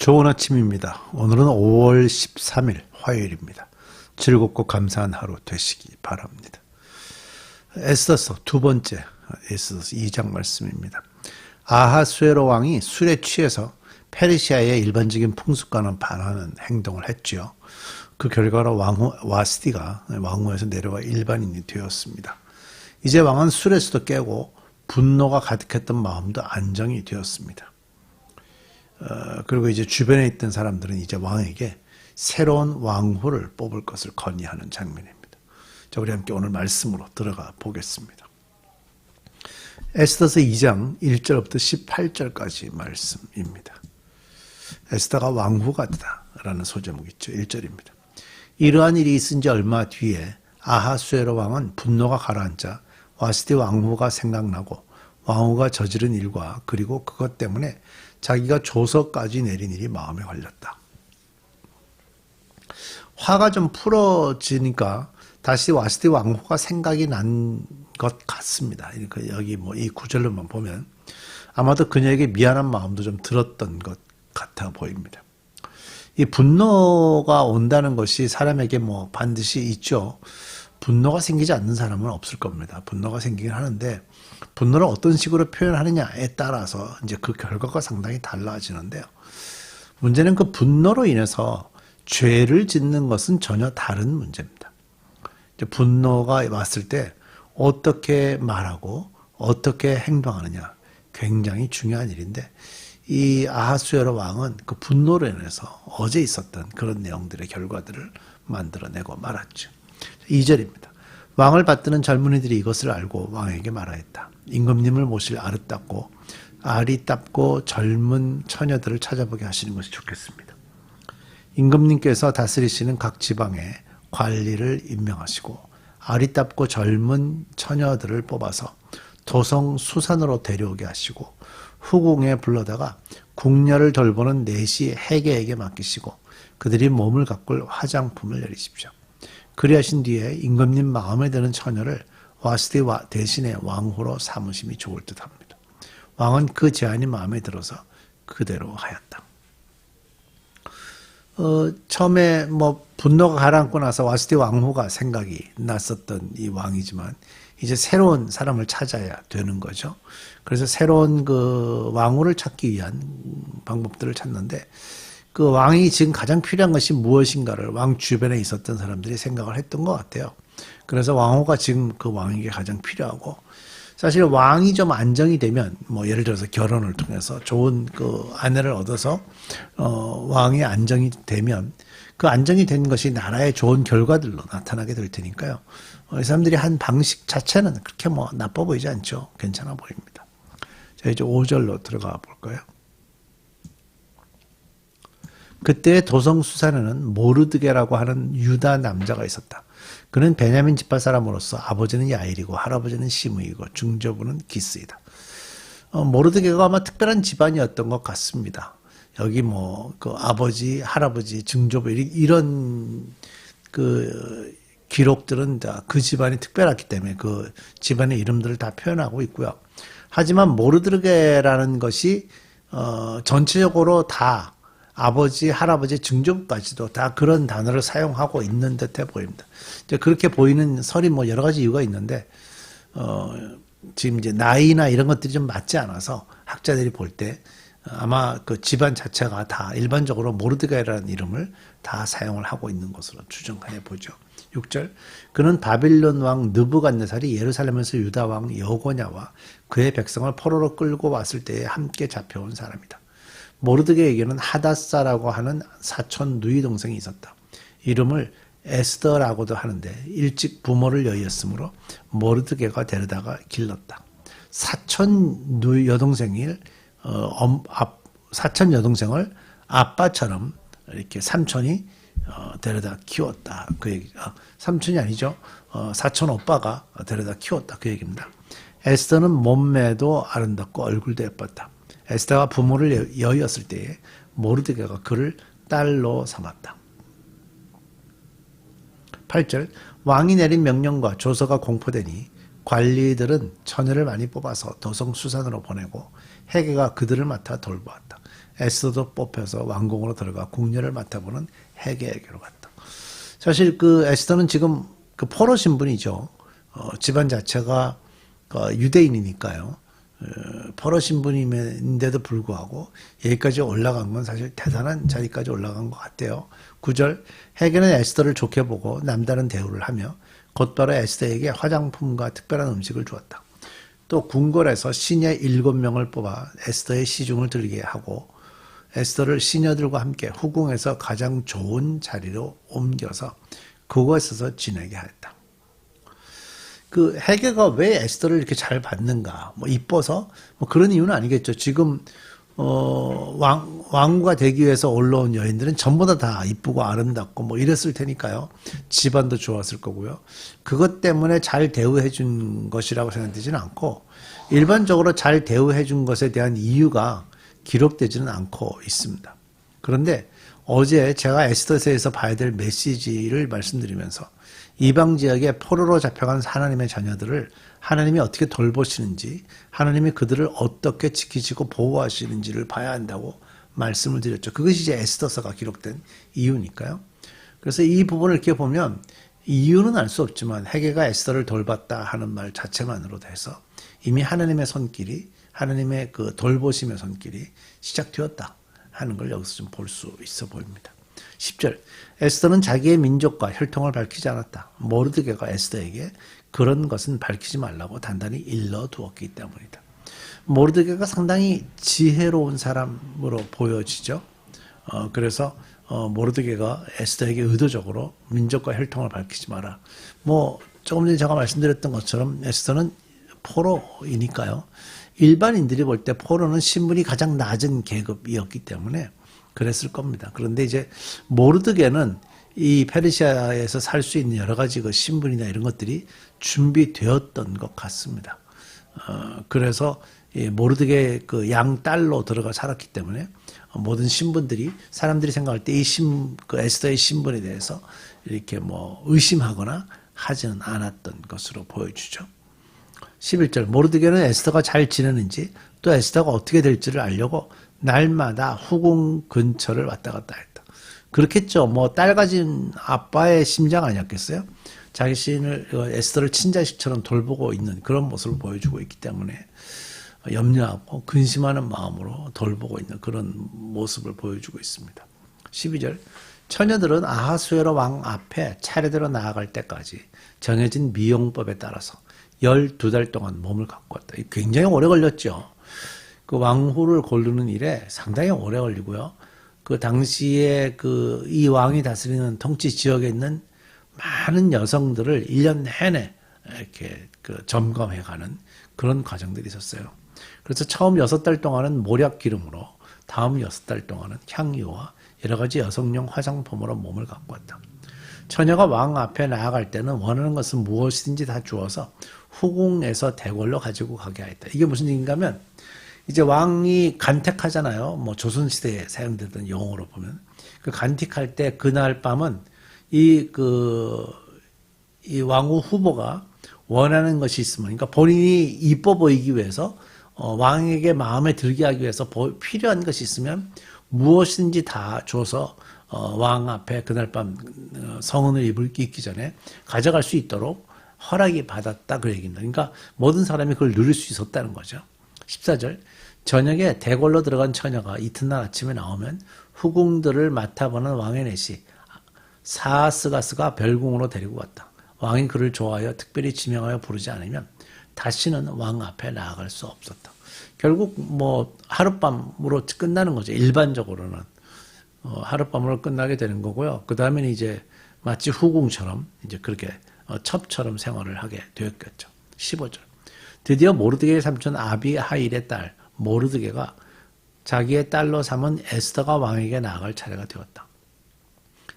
좋은 아침입니다. 오늘은 5월 13일 화요일입니다. 즐겁고 감사한 하루 되시기 바랍니다. 에스더서 두 번째 에스더서 2장 말씀입니다. 아하수에로 왕이 술에 취해서 페르시아의 일반적인 풍습과는 반하는 행동을 했지요. 그 결과로 와스디가 왕후에서 내려와 일반인이 되었습니다. 이제 왕은 술에서도 깨고 분노가 가득했던 마음도 안정이 되었습니다. 그리고 이제 주변에 있던 사람들은 이제 왕에게 새로운 왕후를 뽑을 것을 건의하는 장면입니다. 자, 우리 함께 오늘 말씀으로 들어가 보겠습니다. 에스더서 2장 1절부터 18절까지 말씀입니다. 에스더가 왕후가 되다라는 소제목이 있죠. 1절입니다. 이러한 일이 있은 지 얼마 뒤에 아하수에로 왕은 분노가 가라앉자 와스디 왕후가 생각나고 왕후가 저지른 일과 그리고 그것 때문에 자기가 조서까지 내린 일이 마음에 걸렸다. 화가 좀 풀어지니까 다시 와스디 왕후가 생각이 난 것 같습니다. 그러니까 여기 이 구절로만 보면 아마도 그녀에게 미안한 마음도 좀 들었던 것 같아 보입니다. 이 분노가 온다는 것이 사람에게 반드시 있죠. 분노가 생기지 않는 사람은 없을 겁니다. 분노가 생기긴 하는데 분노를 어떤 식으로 표현하느냐에 따라서 이제 그 결과가 상당히 달라지는데요. 문제는 그 분노로 인해서 죄를 짓는 것은 전혀 다른 문제입니다. 이제 분노가 왔을 때 어떻게 말하고 어떻게 행동하느냐 굉장히 중요한 일인데 이 아하수에로 왕은 그 분노로 인해서 어제 있었던 그런 내용들의 결과들을 만들어내고 말았죠. 2절입니다. 왕을 받드는 젊은이들이 이것을 알고 왕에게 말하였다. 임금님을 모실 아리답고 젊은 처녀들을 찾아보게 하시는 것이 좋겠습니다. 임금님께서 다스리시는 각 지방에 관리를 임명하시고 아리답고 젊은 처녀들을 뽑아서 도성 수산으로 데려오게 하시고 후궁에 불러다가 궁녀를 돌보는 내시 해계에게 맡기시고 그들이 몸을 가꿀 화장품을 내리십시오. 그리하신 뒤에 임금님 마음에 드는 처녀를 와스디 대신에 왕후로 삼으심이 좋을 듯합니다. 왕은 그 제안이 마음에 들어서 그대로 하였다. 처음에 분노가 가라앉고 나서 와스디 왕후가 생각이 났었던 이 왕이지만 이제 새로운 사람을 찾아야 되는 거죠. 그래서 새로운 그 왕후를 찾기 위한 방법들을 찾는데 그 왕이 지금 가장 필요한 것이 무엇인가를 왕 주변에 있었던 사람들이 생각을 했던 것 같아요. 그래서 왕후가 지금 그 왕에게 가장 필요하고 사실 왕이 좀 안정이 되면 예를 들어서 결혼을 통해서 좋은 그 아내를 얻어서 왕이 안정이 되면 그 안정이 된 것이 나라의 좋은 결과들로 나타나게 될 테니까요. 이 사람들이 한 방식 자체는 그렇게 나빠 보이지 않죠. 괜찮아 보입니다. 자, 이제 5절로 들어가 볼까요? 그때 도성 수산에는 모르드게라고 하는 유다 남자가 있었다. 그는 베냐민 지파 사람으로서 아버지는 야일이고 할아버지는 시므이고 중조부는 기스이다. 모르드게가 아마 특별한 집안이었던 것 같습니다. 여기 그 아버지, 할아버지, 증조부 이런 그 기록들은 다 그 집안이 특별하기 때문에 그 집안의 이름들을 다 표현하고 있고요. 하지만 모르드게라는 것이 전체적으로 다 아버지, 할아버지, 증조부까지도 다 그런 단어를 사용하고 있는 듯해 보입니다. 이제 그렇게 보이는 설이 여러 가지 이유가 있는데, 지금 이제 나이나 이런 것들이 좀 맞지 않아서 학자들이 볼 때 아마 그 집안 자체가 다 일반적으로 모르드게라는 이름을 다 사용을 하고 있는 것으로 추정해 보죠. 6절. 그는 바빌론 왕 느부갓네살이 예루살렘에서 유다 왕 여고냐와 그의 백성을 포로로 끌고 왔을 때에 함께 잡혀온 사람이다. 모르드게에게는 하닷사라고 하는 사촌 누이 동생이 있었다. 이름을 에스더라고도 하는데 일찍 부모를 여의었으므로 모르드게가 데려다가 길렀다. 사촌 여동생을 아빠처럼 이렇게 삼촌이 데려다 키웠다. 그 얘기. 삼촌이 아니죠. 사촌 오빠가 데려다 키웠다. 그 얘기입니다. 에스더는 몸매도 아름답고 얼굴도 예뻤다. 에스더가 부모를 여의었을 때에 모르드게가 그를 딸로 삼았다. 8절. 왕이 내린 명령과 조서가 공포되니 관리들은 처녀를 많이 뽑아서 도성 수산으로 보내고 해계가 그들을 맡아 돌보았다. 에스더도 뽑혀서 왕궁으로 들어가 궁녀를 맡아보는 헤게에게로 갔다. 사실 그 에스더는 지금 그 포로 신분이죠. 집안 자체가 유대인이니까요. 포로 신분인데도 불구하고 여기까지 올라간 건 사실 대단한 자리까지 올라간 것 같아요. 9절 헤게는 에스더를 좋게 보고 남다른 대우를 하며 곧바로 에스더에게 화장품과 특별한 음식을 주었다. 또 궁궐에서 시녀 7명을 뽑아 에스더의 시중을 들게 하고 에스더를 시녀들과 함께 후궁에서 가장 좋은 자리로 옮겨서 그곳에서 지내게 하였다. 그 헤게가 왜 에스더를 이렇게 잘 받는가? 뭐 이뻐서 뭐 그런 이유는 아니겠죠. 지금 왕후가 되기 위해서 올라온 여인들은 전부 다 이쁘고 아름답고 뭐 이랬을 테니까요. 집안도 좋았을 거고요. 그것 때문에 잘 대우해 준 것이라고 생각되지는 않고 일반적으로 잘 대우해 준 것에 대한 이유가 기록되지는 않고 있습니다. 그런데 어제 제가 에스더서에서 봐야 될 메시지를 말씀드리면서 이방 지역에 포로로 잡혀간 하나님의 자녀들을 하나님이 어떻게 돌보시는지, 하나님이 그들을 어떻게 지키시고 보호하시는지를 봐야 한다고 말씀을 드렸죠. 그것이 이제 에스더서가 기록된 이유니까요. 그래서 이 부분을 이렇게 보면 이유는 알 수 없지만 헤게가 에스더를 돌봤다 하는 말 자체만으로도 해서 이미 하나님의 손길이, 하나님의 그 돌보심의 손길이 시작되었다 하는 걸 여기서 좀 볼 수 있어 보입니다. 10절 에스더는 자기의 민족과 혈통을 밝히지 않았다. 모르드게가 에스더에게 그런 것은 밝히지 말라고 단단히 일러두었기 때문이다. 모르드게가 상당히 지혜로운 사람으로 보여지죠. 그래서 모르드게가 에스더에게 의도적으로 민족과 혈통을 밝히지 마라. 뭐 조금 전에 제가 말씀드렸던 것처럼 에스더는 포로이니까요. 일반인들이 볼 때 포로는 신분이 가장 낮은 계급이었기 때문에 그랬을 겁니다. 그런데 이제 모르드게는 이 페르시아에서 살 수 있는 여러 가지 그 신분이나 이런 것들이 준비되었던 것 같습니다. 그래서 모르드게 그 양딸로 들어가 살았기 때문에 모든 신분들이 사람들이 생각할 때 이 그 에스더의 신분에 대해서 이렇게 뭐 의심하거나 하지는 않았던 것으로 보여주죠. 11절 모르드게는 에스더가 잘 지내는지 또 에스더가 어떻게 될지를 알려고 날마다 후궁 근처를 왔다 갔다 했다. 그렇겠죠. 뭐 딸 가진 아빠의 심장 아니었겠어요? 자신을 에스더를 친자식처럼 돌보고 있는 그런 모습을 보여주고 있기 때문에 염려하고 근심하는 마음으로 돌보고 있는 그런 모습을 보여주고 있습니다. 12절 처녀들은 아하수에로 왕 앞에 차례대로 나아갈 때까지 정해진 미용법에 따라서 12달 동안 몸을 갖고 왔다. 굉장히 오래 걸렸죠. 그 왕후를 고르는 일에 상당히 오래 걸리고요. 그 당시에 그 이 왕이 다스리는 통치 지역에 있는 많은 여성들을 1년 내내 이렇게 그 점검해가는 그런 과정들이 있었어요. 그래서 처음 6달 동안은 모략 기름으로, 다음 6달 동안은 향유와 여러 가지 여성용 화장품으로 몸을 갖고 왔다. 처녀가 왕 앞에 나아갈 때는 원하는 것은 무엇이든지 다 주어서 후궁에서 대궐로 가지고 가게 하였다. 이게 무슨 얘기인가 하면 이제 왕이 간택하잖아요. 뭐 조선시대에 사용되던 용어로 보면. 그 간택할 때 그날 밤은 이 왕후 후보가 원하는 것이 있으면, 그러니까 본인이 이뻐 보이기 위해서, 왕에게 마음에 들게 하기 위해서 필요한 것이 있으면 무엇이든지 다 줘서, 왕 앞에 그날 밤 성은을 입기 전에 가져갈 수 있도록 허락이 받았다 그 얘기입니다. 그러니까 모든 사람이 그걸 누릴 수 있었다는 거죠. 14절 저녁에 대궐로 들어간 처녀가 이튿날 아침에 나오면 후궁들을 맡아보는 왕의 넷이 사스가스가 별궁으로 데리고 갔다. 왕이 그를 좋아하여 특별히 지명하여 부르지 않으면 다시는 왕 앞에 나아갈 수 없었다. 결국 뭐 하룻밤으로 끝나는 거죠. 일반적으로는 하룻밤으로 끝나게 되는 거고요. 그 다음에는 이제 마치 후궁처럼 이제 그렇게 첩처럼 생활을 하게 되었겠죠. 15절 드디어 모르드게의 삼촌 아비하일의 딸 모르드게가 자기의 딸로 삼은 에스더가 왕에게 나아갈 차례가 되었다.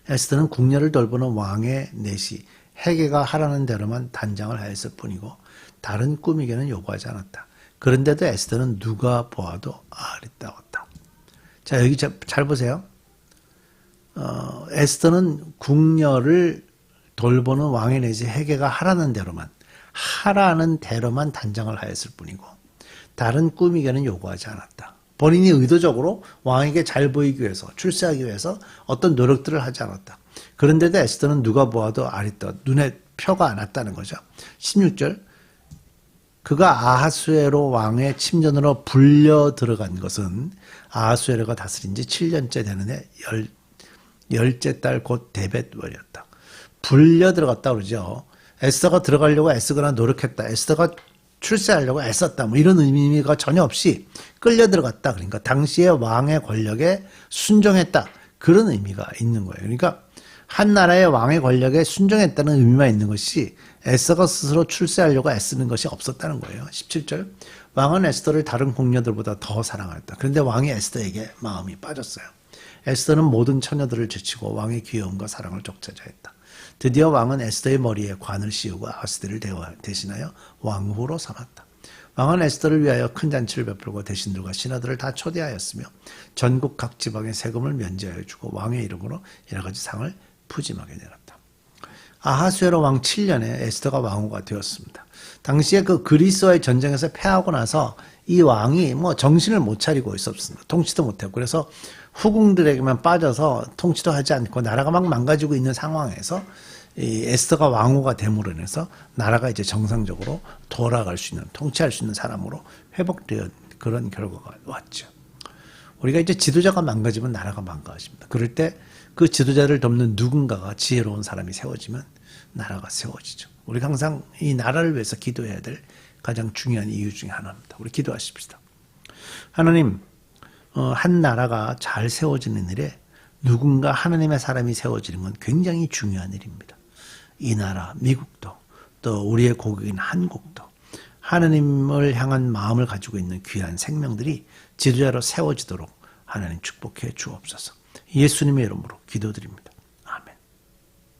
에스더는 궁녀를 돌보는 왕의 넷이 헤게가 하라는 대로만 단장을 하였을 뿐이고 다른 꾸미기는 요구하지 않았다. 그런데도 에스더는 누가 보아도 아리따웠다. 자, 여기 잘 보세요. 에스더는 궁녀를 돌보는 왕의 넷이 헤게가 하라는 대로만 단장을 하였을 뿐이고 다른 꾸미기는 요구하지 않았다. 본인이 의도적으로 왕에게 잘 보이기 위해서, 출세하기 위해서 어떤 노력들을 하지 않았다. 그런데도 에스더는 누가 보아도 아리따 눈에 표가 안 왔다는 거죠. 16절 그가 아하수에로 왕의 침전으로 불려 들어간 것은 아하수에로가 다스린 지 7년째 되는 해 열째 달 곧 데벳월이었다. 불려 들어갔다 그러죠. 에스더가 들어가려고 애쓰거나 노력했다. 에스더가 출세하려고 애썼다. 뭐 이런 의미가 전혀 없이 끌려 들어갔다. 그러니까 당시의 왕의 권력에 순종했다. 그런 의미가 있는 거예요. 그러니까 한 나라의 왕의 권력에 순종했다는 의미만 있는 것이 에스더가 스스로 출세하려고 애쓰는 것이 없었다는 거예요. 17절 왕은 에스더를 다른 공녀들보다 더 사랑하였다. 그런데 왕이 에스더에게 마음이 빠졌어요. 에스더는 모든 처녀들을 제치고 왕의 귀여움과 사랑을 쫓아자 했다. 드디어 왕은 에스더의 머리에 관을 씌우고 아하스대를 대신하여 왕후로 삼았다. 왕은 에스더를 위하여 큰 잔치를 베풀고 대신들과 신하들을 다 초대하였으며 전국 각 지방의 세금을 면제하여 주고 왕의 이름으로 여러 가지 상을 푸짐하게 내렸다. 아하수에로 왕 7년에 에스더가 왕후가 되었습니다. 당시에 그 그리스와의 전쟁에서 패하고 나서 이 왕이 뭐 정신을 못 차리고 있었습니다. 통치도 못했고 그래서 후궁들에게만 빠져서 통치도 하지 않고 나라가 막 망가지고 있는 상황에서 이 에스더가 왕후가 됨으로 인해서 나라가 이제 정상적으로 돌아갈 수 있는 통치할 수 있는 사람으로 회복되어 그런 결과가 왔죠. 우리가 이제 지도자가 망가지면 나라가 망가집니다. 그럴 때 그 지도자를 돕는 누군가가 지혜로운 사람이 세워지면 나라가 세워지죠. 우리가 항상 이 나라를 위해서 기도해야 될 가장 중요한 이유 중에 하나입니다. 우리 기도하십시다. 하나님, 한 나라가 잘 세워지는 일에 누군가 하나님의 사람이 세워지는 건 굉장히 중요한 일입니다. 이 나라, 미국도 또 우리의 고국인 한국도 하나님을 향한 마음을 가지고 있는 귀한 생명들이 지도자로 세워지도록 하나님 축복해 주옵소서. 예수님의 이름으로 기도드립니다.